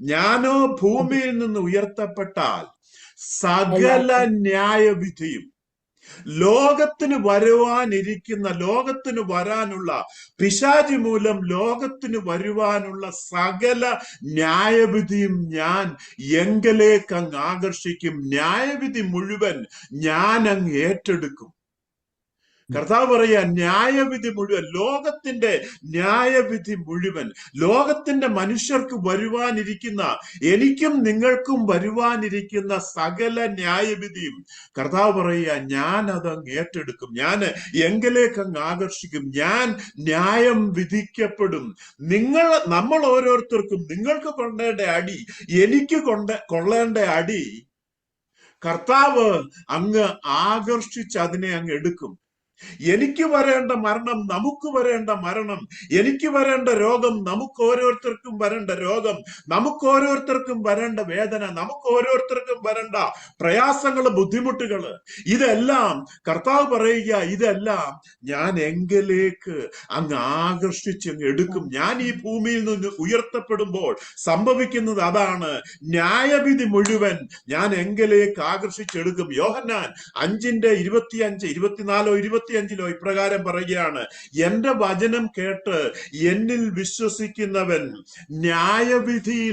ഞാനോ ഭൂമിയിൽ നിന്ന് ഉയർത്തപ്പെട്ടാൽ സകല ന്യായവിധിയും ലോകത്തിന് വരാനുള്ള പിശാചി മൂലം ലോകത്തിന് വരുവാനുള്ള സകല ന്യായവിധിയും ഞാൻ എങ്കലേക്ക് അങ്ങ് ആകർഷിക്കും. ന്യായവിധി മുഴുവൻ ഞാൻ അങ്ങ് ഏറ്റെടുക്കും. കർത്താവ് പറയാ, ന്യായവിധി മുഴുവൻ, ലോകത്തിന്റെ ന്യായവിധി മുഴുവൻ, ലോകത്തിന്റെ മനുഷ്യർക്ക് വരുവാനിരിക്കുന്ന, എനിക്കും നിങ്ങൾക്കും വരുവാനിരിക്കുന്ന സകല ന്യായവിധിയും കർത്താവ് പറയുക, ഞാൻ അതങ്ങ് ഏറ്റെടുക്കും. ഞാൻ എങ്കിലേക്ക് അങ്ങ് ആകർഷിക്കും. ഞാൻ ന്യായം വിധിക്കപ്പെടും. നമ്മൾ ഓരോരുത്തർക്കും നിങ്ങൾക്ക് കൊള്ളേണ്ട അടി, എനിക്ക് കൊള്ളേണ്ട അടി കർത്താവ് അങ്ങ് ആകർഷിച്ച് അതിനെ അങ്ങ് എടുക്കും. എനിക്ക് വരേണ്ട മരണം, നമുക്ക് വരേണ്ട മരണം, എനിക്ക് വരേണ്ട രോഗം, നമുക്ക് ഓരോരുത്തർക്കും വരേണ്ട രോഗം, നമുക്ക് ഓരോരുത്തർക്കും വരേണ്ട വേദന, നമുക്ക് ഓരോരുത്തർക്കും വരേണ്ട പ്രയാസങ്ങള്, ബുദ്ധിമുട്ടുകള്, ഇതെല്ലാം കർത്താവ് പറയുക, ഇതെല്ലാം ഞാൻ എങ്കിലേക്ക് അങ്ങ് ആകർഷിച്ച് അങ്ങ് എടുക്കും. ഞാൻ ഈ ഭൂമിയിൽ നിന്ന് ഉയർത്തപ്പെടുമ്പോൾ സംഭവിക്കുന്നത് അതാണ്. ന്യായവിധി മുഴുവൻ ഞാൻ എങ്കിലേക്ക് ആകർഷിച്ചെടുക്കും. യോഹന്നാൻ 5:25, 24, 25 ഇപ്രകാരം പറയുകയാണ്, എന്റെ വചനം കേട്ട് എന്നിൽ വിശ്വസിക്കുന്നവൻ ന്യായവിധിയിൽ